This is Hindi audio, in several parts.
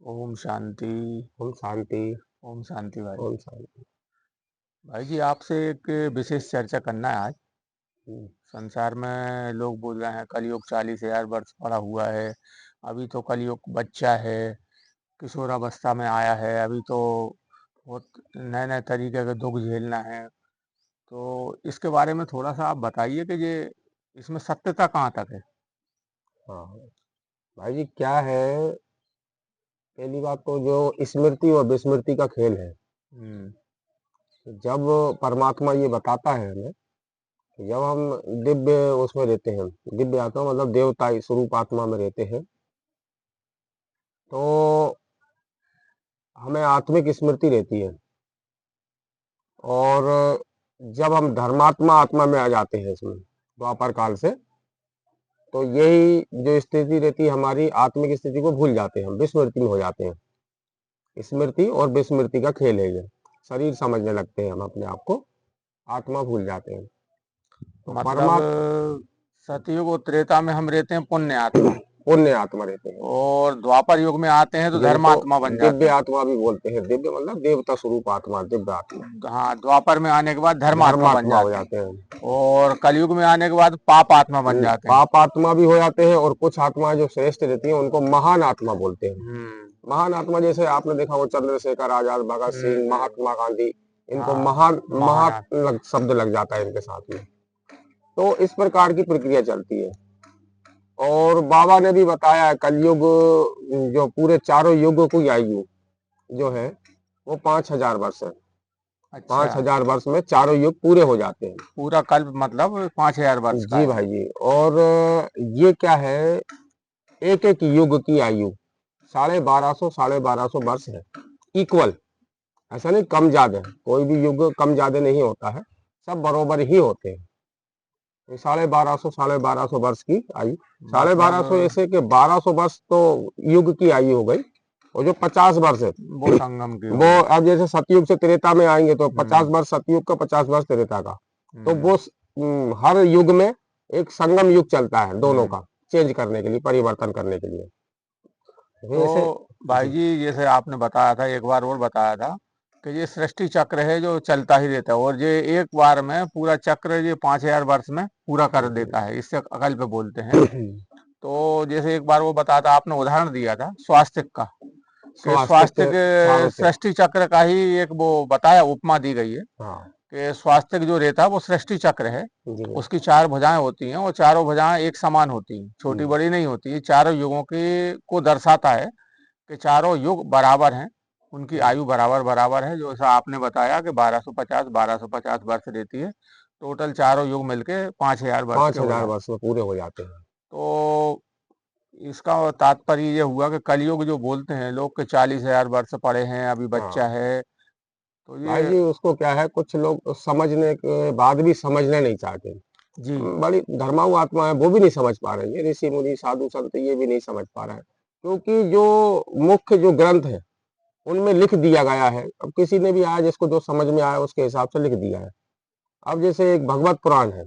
ओम शांति। ओम शांति। ओम शांति भाई। ओम शांति। भाई जी आपसे एक विशेष चर्चा करना है आज। हम्म, संसार में लोग बोल रहे हैं कलयुग 40,000 वर्ष पड़ा हुआ है। अभी तो कलयुग बच्चा है, किशोरावस्था में आया है। अभी तो बहुत नए नए तरीके के दुख झेलना है। तो इसके बारे में थोड़ा सा आप बताइए कि ये इसमें सत्यता कहाँ तक है। हाँ भाई जी, क्या है, पहली बात तो जो स्मृति और विस्मृति का खेल है। हम्म। जब परमात्मा ये बताता है हमें कि जब हम दिव्य उसमें रहते हैं, दिव्य आत्मा मतलब देवता स्वरूप आत्मा में रहते हैं, तो हमें आत्मिक स्मृति रहती है। और जब हम धर्मात्मा आत्मा में आ जाते हैं इसमें द्वापर काल से, तो यही जो स्थिति रहती है हमारी आत्मिक स्थिति को भूल जाते हैं, हम विस्मृति में हो जाते हैं। स्मृति और विस्मृति का खेल है ये। शरीर समझने लगते हैं हम अपने आप को, आत्मा भूल जाते हैं। तो मतलब परमात्मा सतयुग और त्रेता में हम रहते हैं पुण्य आत्मा, पुण्य आत्मा रहते हैं, और द्वापर युग में आते हैं तो जिनको धर्मात्मा बन जाते दिव्य हैं। आत्मा भी बोलते हैं। दिव्य मतलब देवता स्वरूप आत्मा, दिव्य आत्मा, हाँ, द्वापर में आने के बाद धर्मात्मा बन धर्मात्मा हो जाते हैं, जाते हैं। और कलयुग में आने के बाद पाप आत्मा बन जाते हैं। पाप आत्मा भी हो जाते हैं, और कुछ आत्माएं जो श्रेष्ठ रहती हैं उनको महान आत्मा बोलते हैं। हम्म। महान आत्मा जैसे आपने देखा वो चंद्रशेखर आजाद, भगत सिंह, हम्म। महात्मा गांधी, इनको हाँ, महान महान शब्द लग जाता है इनके साथ में। तो इस प्रकार की प्रक्रिया चलती है। और बाबा ने भी बताया है कलयुग, जो पूरे चारों युगों की आयु जो है वो 5,000 वर्ष है। अच्छा। 5,000 वर्ष में चारों युग पूरे हो जाते हैं। पूरा कल्प मतलब 5,000 वर्ष का जी है। भाई जी। और ये क्या है, एक एक युग की आयु 1250 वर्ष है, इक्वल। ऐसा नहीं कम ज्यादा, कोई भी युग कम ज्यादा नहीं होता है, सब बरोबर ही होते हैं। 1250 वर्ष की आयु, 1250 मतलब ऐसे कि 1200 वर्ष तो युग की आयु हो गई, और जो 50 वर्ष है वो संगम की हो वो, गई। अब जैसे सतयुग से त्रेता में आएंगे तो 50 हम्म। वर्ष सतयुग का, 50 वर्ष त्रेता का। तो वो हम्म। हर युग में एक संगम युग चलता है दोनों हम्म। का, चेंज करने के लिए, परिवर्तन करने के लिए। जैसे तो भाई जी, जी जैसे आपने बताया था, एक बार और बताया था कि ये सृष्टि चक्र है जो चलता ही रहता है, और ये एक बार में पूरा चक्र ये 5,000 वर्ष में पूरा कर देता है, इससे अकल पे बोलते हैं। तो जैसे एक बार वो बताया, आपने उदाहरण दिया था स्वास्थ्य का, कि स्वास्थ्य स्वास्थ्य के के चारों तरफ। सृष्टि चक्र का ही एक वो बताया, उपमा दी गई है हाँ कि स्वास्थ्य जो रहता है वो सृष्टि चक्र है। जी। उसकी 4 भुजाएं होती हैं, और चारों भुजाएं एक समान होती हैं, छोटी हम्म, बड़ी नहीं होती। चारों युगों के को दर्शाता है कि चारों युग बराबर हैं, उनकी हम्म, आयु बराबर बराबर है। जो ऐसा आपने बताया कि 1250 वर्ष रहती है, टोटल चारों युग मिलके 5,000 वर्ष के पांच हो हजार जाते वर्ष में पूरे हो जाते हैं। हैं। तो इसका तात्पर्य ये हुआ कि कलयुग जो बोलते हैं लोग के 40,000 वर्ष पड़े हैं, अभी बच्चा हाँ है। तो भाई ये जी, उसको क्या है, कुछ लोग समझने के बाद भी समझना नहीं चाहते। जी। बड़ी धर्माऊ आत्मा है, वो भी नहीं समझ पा रहे हैं, ये ऋषि मुनि साधु संत ये भी नहीं समझ पा रहे हैं। क्योंकि जो मुख्य जो ग्रंथ है उनमें लिख दिया गया है, अब किसी ने भी आया जिसको जो समझ में आया उसके हिसाब से लिख दिया है। अब जैसे एक भगवत पुराण है,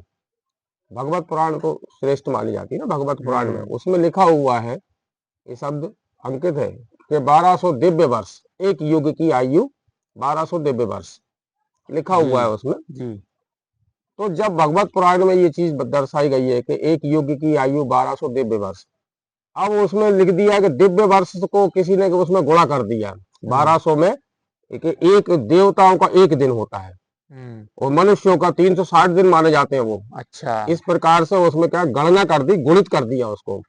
भगवत पुराण को श्रेष्ठ मानी जाती है ना, भगवत पुराण में हम्म। उसमें लिखा हुआ है, ये शब्द अंकित है कि 1200 दिव्य वर्ष, एक युग की आयु 1200 दिव्य वर्ष लिखा जी। हुआ है उसमें। जी। तो जब भगवत पुराण में ये चीज दर्शाई गई है कि एक युग की आयु 1200 दिव्य वर्ष, अब उसमें लिख दिया कि दिव्य वर्ष को किसी ने उसमें गुणा कर दिया हम्म। 1200 में, एक देवताओं का एक दिन होता है, हम्म। और मनुष्यों का 360 दिन माने जाते हैं वो। अच्छा। इस प्रकार से उसमें क्या गणना कर दी, गुणित कर दिया उसको,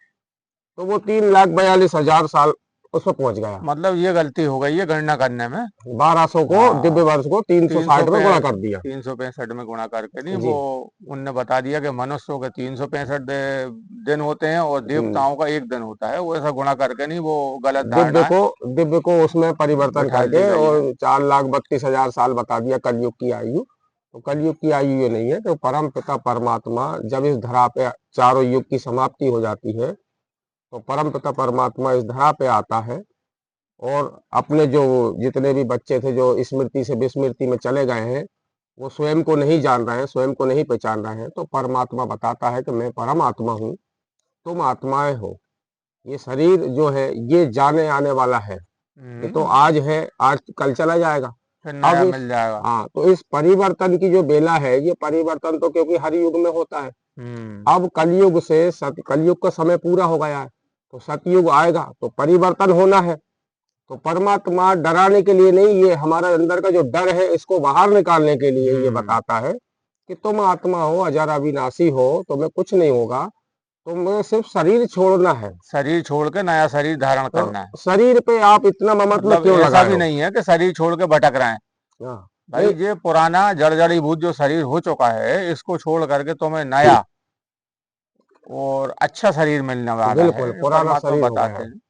तो वो 3,42,000 साल उसमें पहुंच गया। मतलब ये गलती हो गई है गणना करने में। 1200 को, दिव्य हाँ, वर्ष को 360 में गुणा कर दिया। 365 में गुणा करके नहीं, वो जी। उनने बता दिया कि मनुष्यों के 365 दिन होते हैं और देवताओं का एक दिन होता है, वो ऐसा गुणा करके नहीं, वो गलत धारणा दिव्य है, को दिव्य को उसमें परिवर्तन बिठा दी करके गई है। और 4,32,000 साल बता दिया कलयुग की आयु। तो कलयुग की आयु ये नहीं है, तो परम पिता परमात्मा जब इस धरा पे चारों युग की समाप्ति हो जाती है, तो परम पिता परमात्मा इस धरा पे आता है, और अपने जो जितने भी बच्चे थे जो स्मृति से विस्मृति में चले गए हैं, वो स्वयं को नहीं जान रहे हैं, स्वयं को नहीं पहचान रहे हैं, तो परमात्मा बताता है कि मैं परम आत्मा हूँ, तुम आत्माएं हो। ये शरीर जो है ये जाने आने वाला है, ये तो आज है, आज कल चला जाएगा। फिर अब नया इस मिल जाएगा। हाँ, तो इस परिवर्तन की जो बेला है, ये परिवर्तन तो क्योंकि हर युग में होता है। अब कलयुग से कलयुग का समय पूरा हो गया है, तो सतयुग आएगा तो परिवर्तन होना है। तो परमात्मा डराने के लिए नहीं, ये हमारे अंदर का जो डर है इसको बाहर निकालने के लिए ये बताता है कि तुम आत्मा हो, अजर अविनाशी हो, तुम्हें कुछ नहीं होगा, तुम्हें सिर्फ शरीर छोड़ना है। शरीर छोड़ के नया शरीर धारण तो करना है। शरीर पे आप इतना ममत्व मतलब क्यों ऐसा लगाए भी हो? नहीं है कि शरीर छोड़ के भटक रहे हैं। हाँ, भाई नहीं, ये पुराना जड़ीभूत जो शरीर हो चुका है, इसको छोड़ करके तुम्हें नया और अच्छा शरीर मिलने वाला है, बिल्कुल ये पुराना परमात्मा शरीर हो बताते गया। हैं।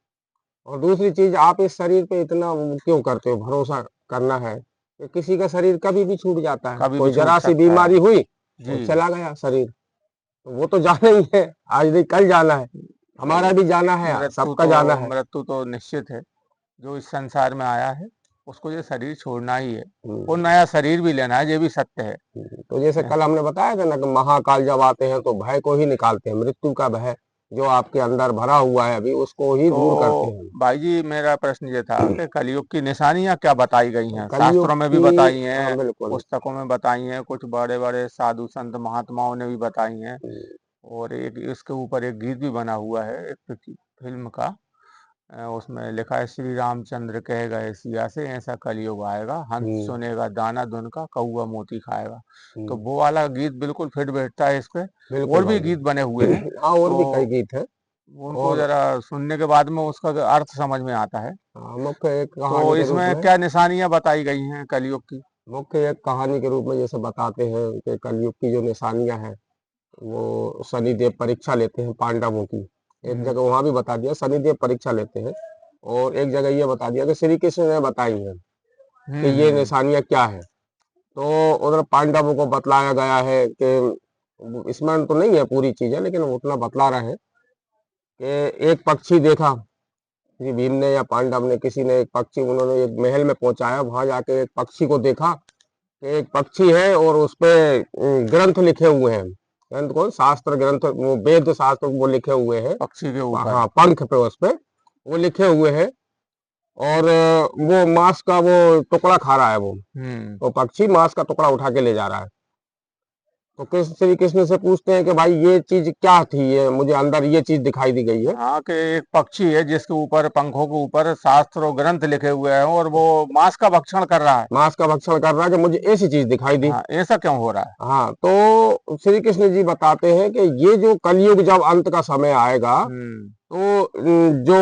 और दूसरी चीज, आप इस शरीर पे इतना क्यों करते हो भरोसा करना है कि किसी का शरीर कभी भी छूट जाता है, कभी भी कोई छूट जरा सी सकता है। बीमारी हुई और जी। चला गया शरीर। तो वो तो जाना ही है, आज नहीं कल जाना है, भाई हमारा भी जाना है, सबका जाना है। मृत्यु तो निश्चित है। जो इस संसार में आया है उसको ये शरीर छोड़ना ही है, और हम्म, नया शरीर भी लेना है, ये भी सत्य है। तो जैसे कल हमने बताया था ना कि महाकाल जब आते हैं तो भय को ही निकालते हैं, मृत्यु का भय जो आपके अंदर भरा हुआ है अभी उसको ही तो दूर करते हैं। भाई जी, मेरा प्रश्न ये था कि कलयुग की निशानियां क्या बताई गई हैं, कलयुग शास्त्रों में भी की, बताई हाँ हैं, बिल्कुल। पुस्तकों में बताई हैं, कुछ बड़े बड़े साधु संत महात्माओं ने भी बताई हैं। हम्म, और एक इसके ऊपर एक गीत भी बना हुआ है, एक फिल्म का। उसमें लिखा है, श्री रामचंद्र कह गए सिया से, ऐसा कलयुग आएगा, हंस हम्म, सुनेगा दाना धुन का, कौवा मोती खाएगा। तो हम्म, वो वाला गीत बिल्कुल फिट बैठता है इस पे। बिल्कुल और भी भाई गीत बने हुए हैं, जी। हाँ, और तो भी कई गीत है। उनको और जरा सुनने के बाद में उसका अर्थ समझ में आता है। मुख्य एक तो कहानी के रूप इसमें में, क्या निशानियां बताई गई हैं कलयुग की? मुख्य एक कहानी के रूप में जैसे बताते हैं कि कलयुग की जो निशानियां हैं, वो शनिदेव परीक्षा लेते हैं पांडवों की। एक हम्म। जगह वहां भी बता दिया शनिदेव परीक्षा लेते हैं, और एक जगह ये बता दिया कि श्री कृष्ण ने बताई है कि ये हम्म। निशानियां क्या है। तो उधर पांडवों को बतलाया गया है कि इसमें तो नहीं है पूरी चीजें, लेकिन उतना बतला रहे हैं कि एक पक्षी देखा, किसी भीम ने या पांडव ने, किसी ने एक पक्षी, उन्होंने एक महल में पहुंचाया, वहां जाके एक पक्षी को देखा कि एक पक्षी है और उस पे ग्रंथ लिखे हुए हैं। ग्रंथ कौन, शास्त्र ग्रंथ, वो वेद शास्त्र वो लिखे हुए हैं। पक्षी के ऊपर। हाँ, पंख पे उस पे वो लिखे हुए हैं। और वो मांस का वो टुकड़ा खा रहा है वो। हम्म। तो पक्षी मांस का टुकड़ा उठा के ले जा रहा है। तो कृष्ण, श्री कृष्ण से पूछते हैं कि भाई ये चीज क्या थी, ये मुझे अंदर ये चीज दिखाई दी गई है। हाँ, कि एक पक्षी है जिसके ऊपर, पंखों के ऊपर शास्त्र और ग्रंथ लिखे हुए हैं, और वो मांस का भक्षण कर रहा है। मांस का भक्षण कर रहा है, कि मुझे ऐसी चीज दिखाई दी। हाँ, ऐसा क्यों हो रहा है? हाँ, तो श्री कृष्ण जी बताते हैं कि ये जो कलयुग जब अंत का समय आएगा, हम्म। तो जो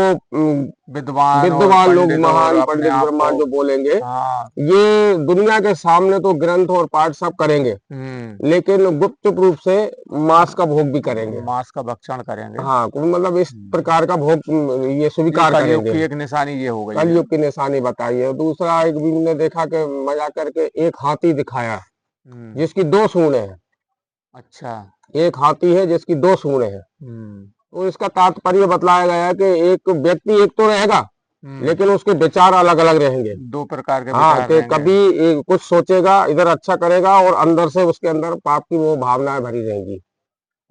विद्वान और विद्वान लोग, पंडित और महान अपने पंडित आप को। ब्रह्मान जो बोलेंगे, हाँ। ये दुनिया के सामने तो ग्रंथ और पाठ सब करेंगे, हम्म। लेकिन गुप्त रूप से मांस का भोग भी करेंगे। मांस का भक्षण करेंगे। हाँ, मतलब इस हम्म। प्रकार का भोग ये ये स्वीकार कलयुग करेंगे। की एक निशानी ये हो गई है। कलयुग की निशानी बताई है। दूसरा, एक भी ने देखा कि मजा करके एक हाथी दिखाया हम्म। जिसकी दो सूंडें हैं। अच्छा। एक हाथी है जिसकी दो सूंडें हैं। हम्म। तो इसका तात्पर्य बतलाया गया है कि एक व्यक्ति एक तो रहेगा, हम्म। लेकिन उसके विचार अलग अलग रहेंगे। दो प्रकार के हाँ, विचार कि रहेंगे। कभी कुछ सोचेगा, इधर अच्छा करेगा, और अंदर से उसके अंदर पाप की वो भावनाएं भरी रहेंगी।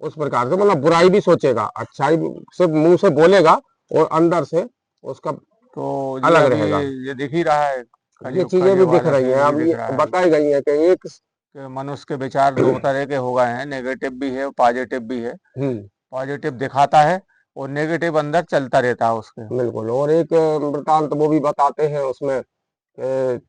उस प्रकार से मतलब बुराई भी सोचेगा, अच्छाई सिर्फ मुंह से बोलेगा, और अंदर से उसका तो ये अलग अभी रहेगा। ये दिख ही रहा है, ये कलयुग का चीजें ये भी दिख वाला रही हैं, सीन भी अब दिख ये रहा है बताई गई है कि एक कि मनुष्य के विचार दो तरह के हो गए हैं, नेगेटिव भी है, पॉजिटिव भी है। हम्म, पॉजिटिव दिखाता है और नेगेटिव अंदर चलता रहता है उसके। बिल्कुल। और एक वृतांत वो भी बताते हैं उसमें,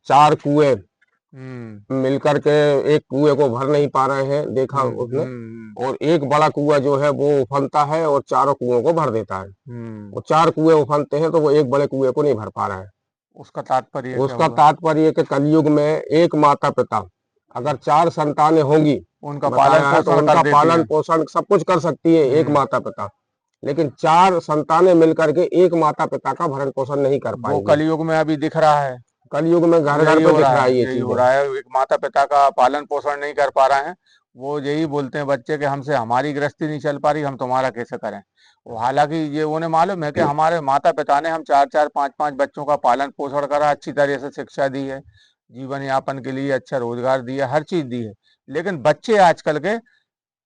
चार कुएं हम्म। मिलकर के एक कुएं को भर नहीं पा रहे हैं, देखा हम्म। उसने। हम्म। और एक बड़ा कुआं जो है वो उफनता है और चारों कुओं को भर देता है। हम्म। और चार कुएं उफनते हैं तो वो एक बड़े कुएं को नहीं भर पा रहा है। उसका तात्पर्य क्या उसका हुआ? तात्पर्य कि कलयुग में एक माता पिता अगर चार संतानें होंगी, उनका पालन बताया है, तो पोषण कर उनका देती पालन हैं। पोषण सब कुछ कर सकती है एक हम्म। माता पिता, लेकिन चार संतानें मिलकर के एक माता पिता का भरण पोषण नहीं कर वो पाएंगी। कलयुग में अभी दिख रहा है। कलयुग में घर घर यही पे हो दिख रहा रहा है, है ये यही हो चीजें। रहा है, एक माता पिता का पालन पोषण नहीं कर पा रहे हैं। वो यही बोलते हैं बच्चे कि हमसे हमारी गृहस्थी नहीं चल पा रही, हम तुम्हारा कैसे करें। वो हालांकि ये उन्हें मालूम है कि हमारे माता पिता ने हम चार चार पांच पांच बच्चों का पालन पोषण करा, अच्छी तरह से शिक्षा दी है, जीवन यापन के लिए अच्छा रोजगार दिया, हर चीज दी है। लेकिन बच्चे आजकल के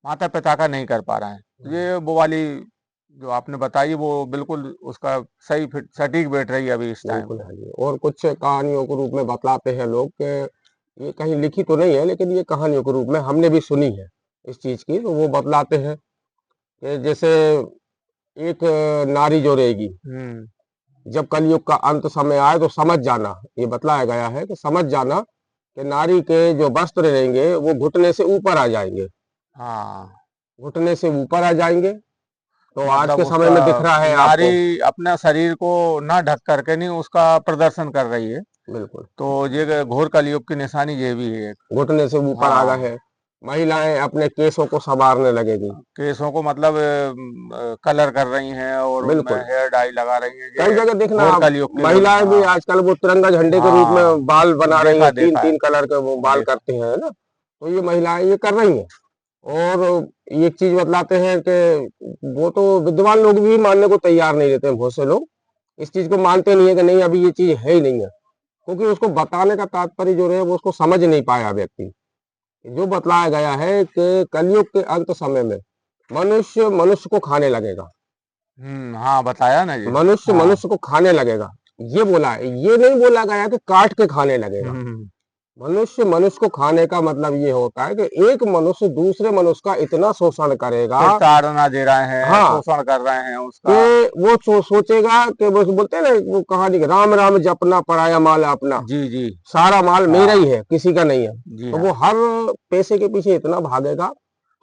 माता पिता का नहीं कर पा रहे हैं। ये वो वाली जो आपने बताई वो बिल्कुल उसका सही फिट सटीक बैठ रही है अभी इस टाइम बिल्कुल पे। है जी। और कुछ कहानियों के रूप में बतलाते हैं लोग कि ये कहीं लिखी तो नहीं है, लेकिन ये कहानियों के रूप में हमने भी सुनी है इस चीज की। तो वो बतलाते हैं कि जैसे एक नारी जो रहेगी, हम्म। जब कलयुग का अंत समय आए तो समझ जाना, ये बतलाया गया है कि समझ जाना कि नारी के जो वस्त्र रहेंगे वो घुटने से ऊपर आ जाएंगे, हाँ, घुटने से ऊपर आ जाएंगे। तो आज मतलब के समय उसका में दिख रहा है आपको। नारी अपना शरीर को ना ढक करके नहीं उसका प्रदर्शन कर रही है। बिल्कुल, तो ये घोर कलयुग की निशानी ये भी है एक। घुटने से ऊपर आ गए हाँ, है। महिलाएं अपने केसों को संवारने लगेगी। केसों को मतलब कलर कर रही हैं और उनमें बिल्कुल, हेयर डाई लगा रही हैं, कई ये जगह देखना घोर आप, कलयुग की महिलाएं भी हाँ। आजकल वो तिरंगा झंडे के रूप हाँ, में बाल बना रही हैं, देखा तीन देखा है, तीन कलर के वो बाल देखा। करते हैं ना। तो ये महिलाएं ये कर रही हैं। और एक चीज बतलाते हैं कि वो तो विद्वान लोग भी मानने को तैयार नहीं रहते हैं, बहुत से लोग इस चीज को मानते नहीं है कि नहीं अभी ये चीज है ही नहीं है, क्योंकि उसको बताने का तात्पर्य जो है वो उसको समझ नहीं पाया व्यक्ति। जो बतलाया गया है कि कलयुग के अंत समय में मनुष्य मनुष्य को खाने लगेगा, हाँ बताया ना ये। मनुष्य हाँ। मनुष्य को खाने लगेगा। ये बोला है, ये नहीं बोला गया कि काट के खाने लगेगा। हम्म। मनुष्य मनुष्य को खाने का मतलब ये होता है कि एक मनुष्य दूसरे मनुष्य का इतना शोषण करेगा। प्रताड़ना दे रहे हैं, हाँ, शोषण कर रहे हैं कि उसका। वो सोचेगा कि वो बोलते हैं ना वो कहानी, राम राम जपना पराया माल अपना, जी जी। सारा माल मेरा हाँ। ही है, किसी का नहीं है। जी तो हाँ। वो हर पैसे के पीछे इतना भागेगा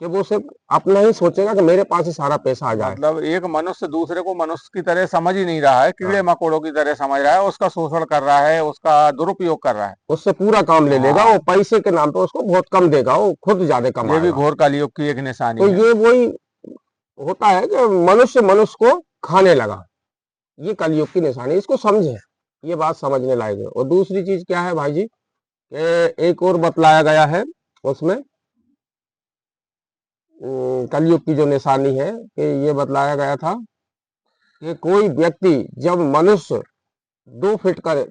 कि वो सिर्फ अपना ही सोचेगा कि मेरे पास ही सारा पैसा आ जाए। मतलब एक मनुष्य दूसरे को मनुष्य की तरह समझ ही नहीं रहा है, कीड़े हाँ, मकोड़ों की तरह समझ रहा है, उसका शोषण कर रहा है, उसका दुरुपयोग कर रहा है। उससे पूरा काम ले लेगा, वो हाँ, पैसे के नाम पे उसको बहुत कम देगा, वो खुद ज्यादा ये भी कमाएगा। घोर कलयुग की एक निशानी तो है। ये वही होता है कि मनुष्य मनुष्य को खाने लगा। ये कलयुग की निशानी, इसको समझे, ये बात समझने लायक है। और दूसरी चीज क्या है भाई जी, कि एक और बतलाया गया है उसमें, कलयुग की जो निशानी है कि ये बतलाया गया था कि कोई व्यक्ति जब मनुष्य 2 फीट का रह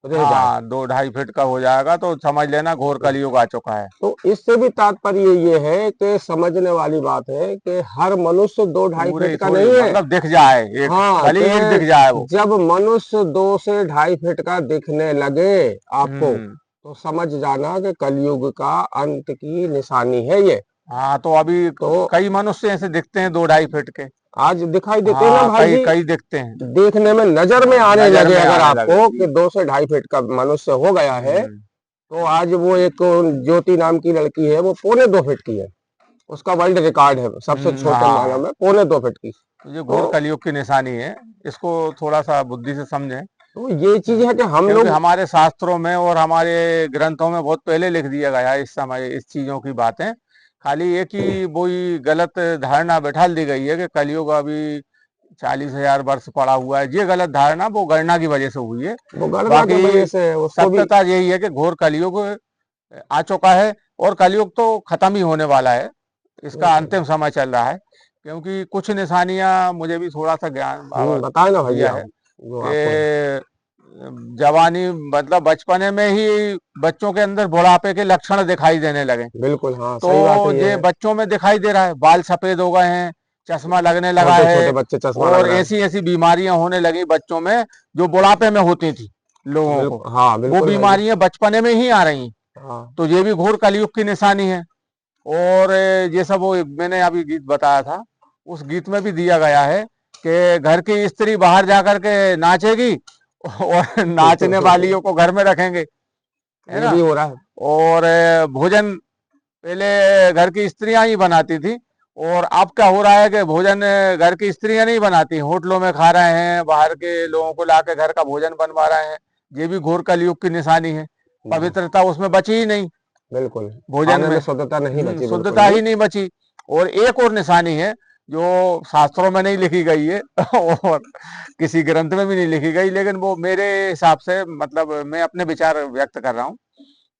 जाए, हाँ, 2-2.5 फीट का हो जाएगा तो समझ लेना घोर कलयुग आ चुका है। तो इससे भी तात्पर्य ये है कि समझने वाली बात है कि हर मनुष्य 2-2.5 फीट पूरे का थोड़ी नहीं है। मतलब दिख जाए एक, हाँ, भले ही एक दिख जाए कि वो। जब मनुष्य 2 से 2.5 फीट का दिखने लगे आपको, हम्म। तो समझ जाना कि कलयुग का अंत की निशानी है ये। हाँ, तो अभी तो कई मनुष्य ऐसे दिखते हैं 2-2.5 फीट के। आज दिखाई देते हैं ना हाँ, भाई कई जी, कई दिखते हैं। देखने में नजर में हाँ, आने नजर लगे में अगर आने लगे। आपको कि 2 से 2.5 फीट का मनुष्य हो गया है। हम्म। तो आज वो एक ज्योति नाम की लड़की है, वो 2.25 फीट की है, उसका वर्ल्ड रिकॉर्ड है सबसे छोटे मानव हाँ, में 2.25 फीट की। तो ये घोर तो कलयुग की निशानी है। इसको थोड़ा सा बुद्धि से समझें। तो ये चीज है कि हम क्योंकि लोग, हमारे शास्त्रों में और हमारे ग्रंथों में बहुत पहले लिख दिया गया है इस समय इस चीजों की बातें। खाली एक ही वही गलत धारणा बैठा दी गई है कि कलयुग अभी 40,000 वर्ष पड़ा हुआ है। ये गलत धारणा वो गणना की वजह से हुई है। वो गणना की बाकी वजह से उसको भी। सत्यता यही है कि घोर कलयुग आ चुका है और कलयुग तो खत्म ही होने वाला है। इसका बिल्कुल। अंतिम समय चल रहा है। क्योंकि कुछ निशानियां मुझे भी थोड़ा सा ज्ञान बाबा बताए ना भैया दिया है हम, जो आपको है। कि जवानी मतलब बचपने में ही बच्चों के अंदर बुढ़ापे के लक्षण दिखाई देने लगे। बिल्कुल, हाँ तो सही बात है ये ये है। बच्चों में दिखाई दे रहा है, बाल सफेद हो गए हैं, चश्मा लगने लगा छोटे छोटे है बच्चे चश्मा लग और रहा ऐसी ऐसी बीमारियां होने लगी बच्चों में जो बुढ़ापे में होती थी है। लोगों को। बिल्कुल, हाँ वो बिल्कुल भाई जी। बीमारियां बचपने में ही आ रही हैं। हाँ, तो ये भी घोर कलयुग की निशानी है। और ये सब वो मैंने अभी गीत बताया था, उस गीत में भी दिया गया है कि घर की स्त्री बाहर जाकर के नाचेगी और नाचने वालियों को घर में रखेंगे, है ये ना। भी हो रहा है। और भोजन पहले घर की स्त्रियां ही बनाती थी और अब क्या हो रहा है कि भोजन घर की स्त्रियां नहीं बनाती, होटलों में खा रहे हैं, बाहर के लोगों को लाके घर का भोजन बनवा रहे हैं। ये भी घोर कलयुग की निशानी है। हाँ, पवित्रता उसमें बची ही नहीं बिल्कुल। भोजन खाने में में। शुद्धता नहीं बची बिल्कुल शुद्धता भी। ही नहीं बची। और एक और निशानी है जो शास्त्रों में नहीं लिखी गई है और किसी ग्रंथ में भी नहीं लिखी गई, लेकिन वो मेरे हिसाब से मतलब मैं अपने विचार व्यक्त कर रहा हूँ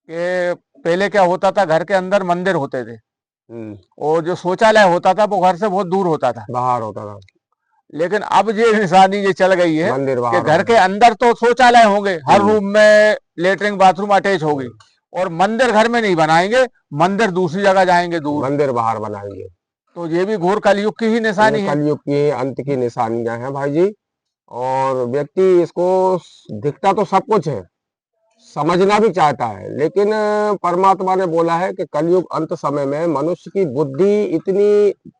कि पहले क्या होता था, घर के अंदर मंदिर होते थे हम्म, और जो शौचालय होता था वो घर से बहुत दूर होता था। बाहर होता था। लेकिन अब ये निशानी ये चल गई है मंदिर कि बाहर हो घर गया। के अंदर तो शौचालय होंगे, हर हम्म, रूम में लेटरिन बाथरूम अटैच होगी, हम्म, और मंदिर घर में नहीं बनाएंगे, मंदिर दूसरी जगह जाएंगे दूर। मंदिर बाहर बनाएंगे। तो ये भी घोर कलयुग की ही ये निशानी है। कलयुग की अंत की निशानियां हैं भाई जी। और व्यक्ति इसको दिखता तो सब कुछ है, समझना भी चाहता है, लेकिन परमात्मा ने बोला है कि कलयुग अंत समय में मनुष्य की बुद्धि इतनी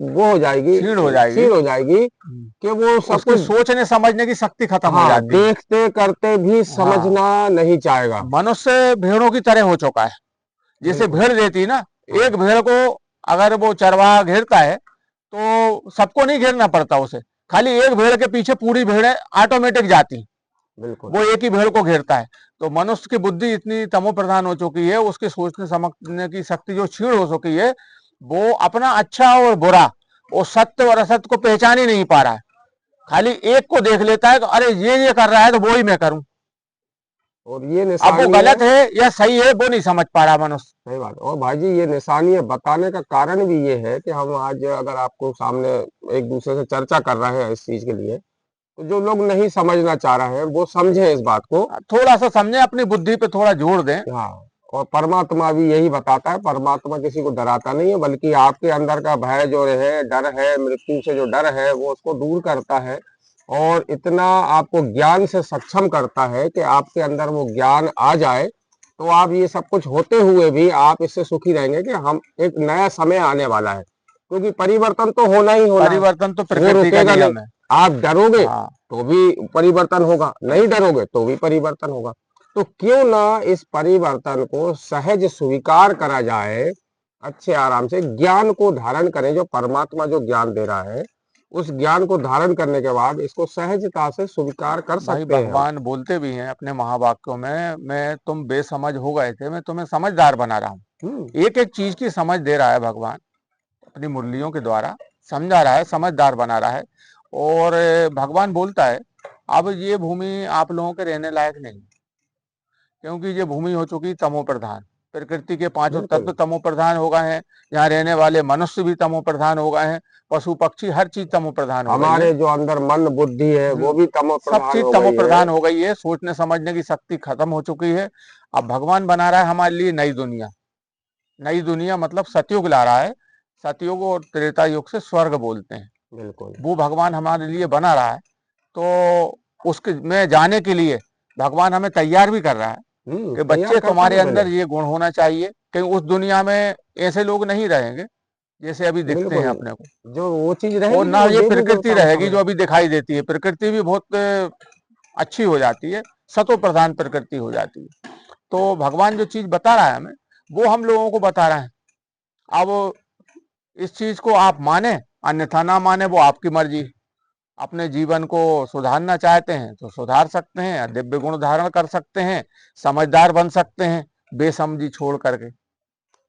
वो हो जाएगी, क्षीण हो जाएगी। क्षीण हो जाएगी कि वो सब उसकी कुछ, सोचने समझने की शक्ति खत्म हो हाँ, जाती है। देखते करते भी हाँ, समझना नहीं चाहेगा। मनुष्य भेड़ों की तरह हो चुका है। जैसे बिल्कुल। भेड़ देती है ना, हाँ, एक भेड़ को अगर वो चरवाहा घेरता है तो सबको नहीं घेरना पड़ता उसे, खाली एक भेड़ के पीछे पूरी भेड़ें ऑटोमेटिक जाती, बिल्कुल। वो एक ही भेड़ को घेरता है। तो मनुष्य की बुद्धि इतनी तमो प्रधान हो चुकी है, उसकी सोचने समझने की शक्ति जो क्षीण हो चुकी है, वो अपना अच्छा और बुरा, वो सत्य और असत्य को पहचान ही नहीं पा रहा है। खाली एक को देख लेता है कि अरे ये कर रहा है तो वो ही मैं करूं। और ये अब वो निशानी है। गलत है या सही है वो नहीं समझ पा रहा मनुष्य। सही बात है। और भाई जी ये निशानी है, बताने का कारण भी ये है कि हम आज अगर आपको सामने एक दूसरे से चर्चा कर रहे हैं इस चीज के लिए, तो जो लोग नहीं समझना चाह रहे हैं वो समझे इस बात को। थोड़ा सा समझे, अपनी बुद्धि पे थोड़ा जोर दें। हाँ, और परमात्मा भी यही बताता है, परमात्मा किसी को डराता नहीं है, बल्कि आपके अंदर का भय जो है, डर है, मृत्यु से जो डर है, वो उसको दूर करता है। और इतना आपको ज्ञान से सक्षम करता है कि आपके अंदर वो ज्ञान आ जाए, तो आप ये सब कुछ होते हुए भी आप इससे सुखी रहेंगे कि हम एक नया समय आने वाला है, क्योंकि परिवर्तन तो होना ही होना है, परिवर्तन तो वो प्रकृति का रुकेगा नहीं। नियम है। आप डरोगे हाँ, तो भी परिवर्तन होगा, नहीं डरोगे तो भी परिवर्तन होगा। तो क्यों ना इस परिवर्तन को सहज स्वीकार करा जाए, अच्छे आराम से ज्ञान को धारण करें, जो परमात्मा जो ज्ञान दे रहा है, उस ज्ञान को धारण करने के बाद इसको सहजता से स्वीकार कर भाई सकते हैं हम। भगवान बोलते भी हैं अपने महावाक्यों में, मैं तुम बेसमझ हो गए थे, मैं तुम्हें समझदार बना रहा हम्म, हूँ। एक एक चीज की समझ दे रहा है भगवान, अपनी मुरलियों के द्वारा समझा रहा है, समझदार बना रहा है। और भगवान बोलता है अब ये भूमि आप लोगों के रहने लायक नहीं, क्योंकि ये भूमि हो चुकी तमो प्रधान। प्रकृति के पांचों बिल्कुल। तत्व तमो प्रधान हो गए हैं, यहाँ रहने वाले मनुष्य भी तमो प्रधान हो गए हैं, पशु पक्षी हर चीज तमो प्रधान हो गई है। हमारे जो अंदर मन बुद्धि है वो भी तमो सब प्रधान चीज हो तमो गई है। प्रधान हो गई है, सोचने समझने की शक्ति खत्म हो चुकी है। अब भगवान बना रहा है हमारे लिए नई दुनिया। नई दुनिया मतलब सतयुग ला रहा है। सतयुग और त्रेता युग से स्वर्ग बोलते हैं, बिल्कुल। वो भगवान हमारे लिए बना रहा है। तो उसके में जाने के लिए भगवान हमें तैयार भी कर रहा है कि तैयार बच्चे करते तुम्हारे हैं पहले। अंदर ये गुण होना चाहिए, कहीं उस दुनिया में ऐसे लोग नहीं रहेंगे जैसे अभी दिखते हैं बिल्कुल, अपने को। जो वो चीज और रहेगी तो ना वो ये देवी प्रकृति देवता रहेगी बताओगे। जो अभी दिखाई देती है, प्रकृति भी बहुत अच्छी हो जाती है, सतो प्रधान प्रकृति हो जाती है। तो भगवान जो चीज बता रहा है हमें, वो हम लोगों को बता रहा है। अब इस चीज को आप माने अन्यथा ना माने वो आपकी मर्जी। अपने जीवन को सुधारना चाहते हैं तो सुधार सकते हैं, दिव्य गुण धारण कर सकते हैं, समझदार बन सकते हैं बेसमझी छोड़ करके।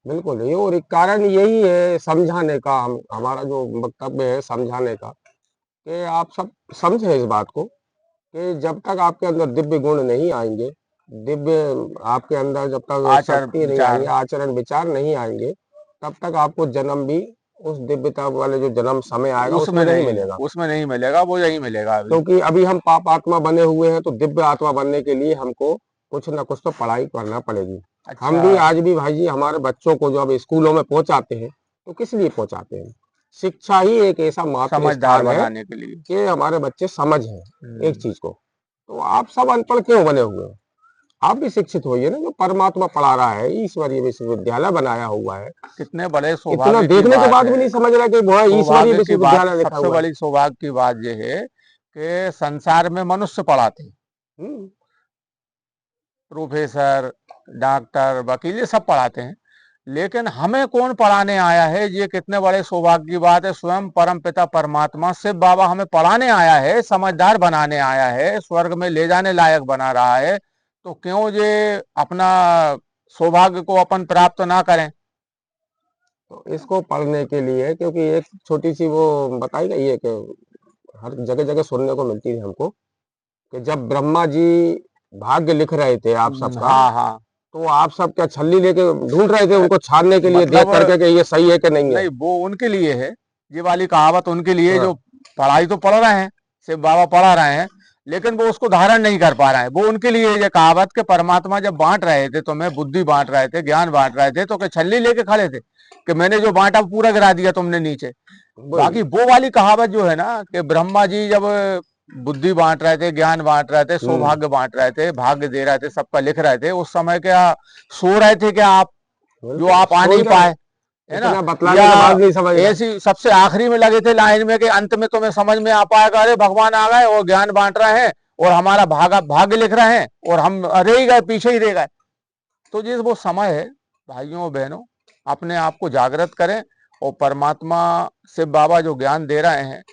बिल्कुल, ये और एक कारण यही है समझाने का, हमारा जो वक्तव्य है समझाने का, कि आप सब समझे इस बात को कि जब तक आपके अंदर दिव्य गुण नहीं आएंगे, दिव्य आपके अंदर जब तक आचार शक्ति नहीं आएंगे, विचार आचरण विचार नहीं आएंगे, तब तक आपको जन्म भी उस दिव्यता वाले जो जन्म समय आएगा उसमें उसमें नहीं नहीं, मिलेगा। उसमें नहीं मिलेगा, वो यही मिलेगा अभी। क्योंकि अभी हम पाप आत्मा बने हुए हैं, तो दिव्य आत्मा बनने के लिए हमको कुछ ना कुछ तो पढ़ाई करना पड़ेगी। हम अच्छा। भी आज भी भाई जी हमारे बच्चों को जब स्कूलों में पहुंचाते हैं, तो किस लिए पहुंचाते हैं? शिक्षा ही एक ऐसा मात्र समझदार स्थान है बनाने के लिए। कि हमारे बच्चे समझें एक हम्म, चीज को। तो आप सब अनपढ़ क्यों बने हुए हैं? आप भी शिक्षित होइए ना, जो परमात्मा पढ़ा रहा है, ईश्वरीय विश्वविद्यालय बनाया हुआ है। कितने बड़े इतना सौभाग्य की देखने के बात बाद भी है। नहीं समझ रहा कि वह ईश्वरीय सौभाग्य की बात, विश्वविद्यालय लिखा सबसे हुआ है। बड़ी सौभाग्य की बात यह है कि संसार में मनुष्य पढ़ाते हैं, हम्म, प्रोफेसर, डॉक्टर, वकील, ये सब पढ़ाते हैं, लेकिन हमें कौन पढ़ाने आया है, ये कितने बड़े सौभाग्य की बात है। स्वयं परम पिता परमात्मा शिव बाबा हमें पढ़ाने आया है, समझदार बनाने आया है, स्वर्ग में ले जाने लायक बना रहा है। तो क्यों ये अपना सौभाग्य को अपन प्राप्त ना करें। तो इसको पढ़ने के लिए, क्योंकि एक छोटी सी वो बताई गई है कि हर जगह जगह सुनने को मिलती है हमको, कि जब ब्रह्मा जी भाग्य लिख रहे थे आप सबका, हाँ हाँ। तो आप सब क्या छल्ली लेके ढूंढ रहे थे उनको छानने के लिए, देख मतलब करके कि ये सही है कि नहीं है? नहीं, वो उनके लिए है, ये वाली कहावत उनके लिए हाँ, जो पढ़ाई तो पढ़ रहे हैं, शिव बाबा पढ़ा रहे हैं, लेकिन वो उसको धारण नहीं कर पा रहे हैं। वो उनके लिए ये कहावत के परमात्मा जब बांट रहे थे, तुम्हें बुद्धि बांट रहे थे, ज्ञान बांट रहे थे, तो क्या छल्ली लेके खड़े थे कि मैंने जो बांटा पूरा गिरा दिया तुमने नीचे। बाकी वो वाली कहावत जो है ना कि ब्रह्मा जी जब बुद्धि बांट रहे थे, ज्ञान बांट रहे थे, सौभाग्य बांट रहे थे, भाग्य दे रहे थे, सबका लिख रहे थे, उस समय क्या सो रहे थे क्या आप, जो आप आ नहीं पाए, है ना? बतलाने के बाद नहीं समझ ऐसी सबसे आखिरी में लगे थे लाइन में कि अंत में तुम्हें समझ में आ पाएगा, अरे भगवान आ गए और ज्ञान बांट रहे हैं और हमारा भाग्य लिख रहे हैं और हम रह ही गए, पीछे ही रह गए। तो जिस वो समय है, भाइयों और बहनों, अपने आप को जागृत करें और परमात्मा शिव बाबा जो ज्ञान दे रहे हैं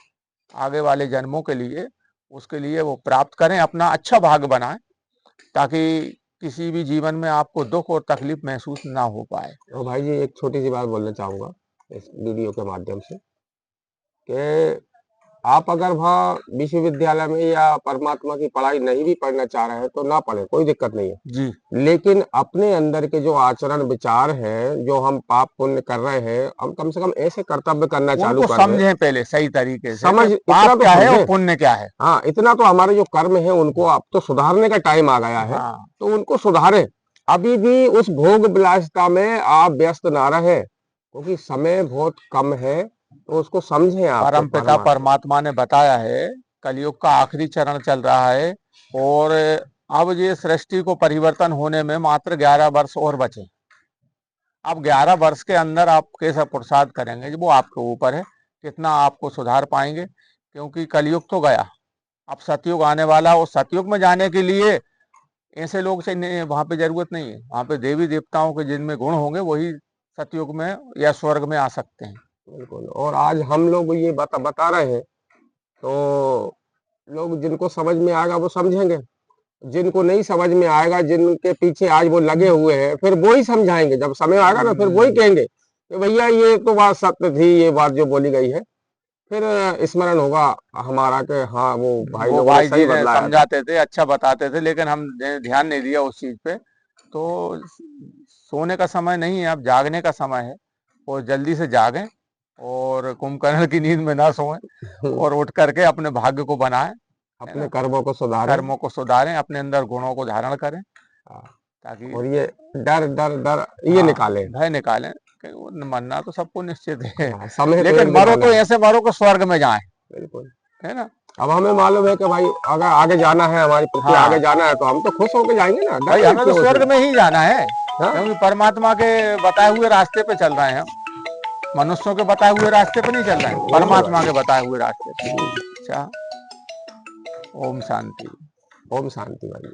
आगे वाले जन्मों के लिए, उसके लिए वो प्राप्त करें, अपना अच्छा भाग्य बनाएं, ताकि किसी भी जीवन में आपको दुख और तकलीफ महसूस ना हो पाए। और भाई जी एक छोटी सी बात बोलना चाहूंगा इस वीडियो के माध्यम से कि आप अगर वहाँ विश्वविद्यालय में या परमात्मा की पढ़ाई नहीं भी पढ़ना चाह रहे हैं तो ना पढ़े, कोई दिक्कत नहीं है जी। लेकिन अपने अंदर के जो आचरण विचार हैं, जो हम पाप पुण्य कर रहे हैं, हम कम से कम ऐसे कर्तव्य करना चालू उनको कर दें, समझें पहले सही तरीके से समझ कि इतना पाप तो क्या है और समझें। पुण्य क्या है। हाँ, इतना तो हमारे जो कर्म है उनको अब तो सुधारने का टाइम आ गया है, हाँ। तो उनको सुधारें। अभी भी उस भोग विलासिता में आप व्यस्त ना रहे, क्योंकि समय बहुत कम है, तो उसको समझें आप। परम पिता परमात्मा ने बताया है, कलयुग का आखिरी चरण चल रहा है और अब ये सृष्टि को परिवर्तन होने में मात्र 11 वर्ष और बचे। अब 11 वर्ष के अंदर आप कैसा पुरुषार्थ करेंगे, वो आपके ऊपर है, कितना आपको सुधार पाएंगे, क्योंकि कलयुग तो गया, अब सतयुग आने वाला। और सतयुग में जाने के लिए ऐसे लोग से वहां पे जरूरत नहीं है, वहां पे देवी देवताओं के जिनमें गुण होंगे वही सतयुग में या स्वर्ग में आ सकते हैं। बिल्कुल। और आज हम लोग ये बता रहे हैं, तो लोग जिनको समझ में आएगा वो समझेंगे, जिनको नहीं समझ में आएगा, जिनके पीछे आज वो लगे हुए हैं, फिर वो ही समझाएंगे। जब समय आएगा ना फिर वो ही कहेंगे कि भैया ये तो बात सत्य थी, ये बात जो बोली गई है। फिर स्मरण होगा हमारा कि हाँ वो भाई वो लोगों ने भाई सही जी ने बतलाया था। समझाते थे, अच्छा बताते थे, लेकिन हम ध्यान नहीं दिया उस चीज पे। तो सोने का समय नहीं है, अब जागने का समय है और जल्दी से जागें और कुंभकर्ण की नींद में ना सोएं और उठ करके अपने भाग्य को बनाएं, है अपने ना? कर्मों को सुधारें। कर्मों को सुधारें, अपने अंदर गुणों को धारण करें, हाँ, ताकि और ये डर डर डर ये हाँ निकालें। भय निकालें कि वो मरना तो सबको निश्चित है, हाँ, समय तो लेकिन एक दिन मरो आना तो है। ऐसे मरो कि स्वर्ग में जाएं, बिल्कुल। है ना? अब हमें मालूम है कि भाई अगर आगे जाना है, हमारी पृथ्वी आगे हाँ जाना है, तो हम तो खुश होकर जाएंगे ना, भाई, डरेंगे हमें तो क्यों स्वर्ग उसमें। में ही जाना है, हाँ, क्योंकि परमात्मा के बताए हुए रास्ते पे चल रहे हैं हम। मनुष्यों के बताए हुए रास्ते पे नहीं चल रहे हैं, बिल्कुल परमात्मा भाई। के बताए हुए रास्ते पे। अच्छा, ओम शांति। ओम शांति भाई।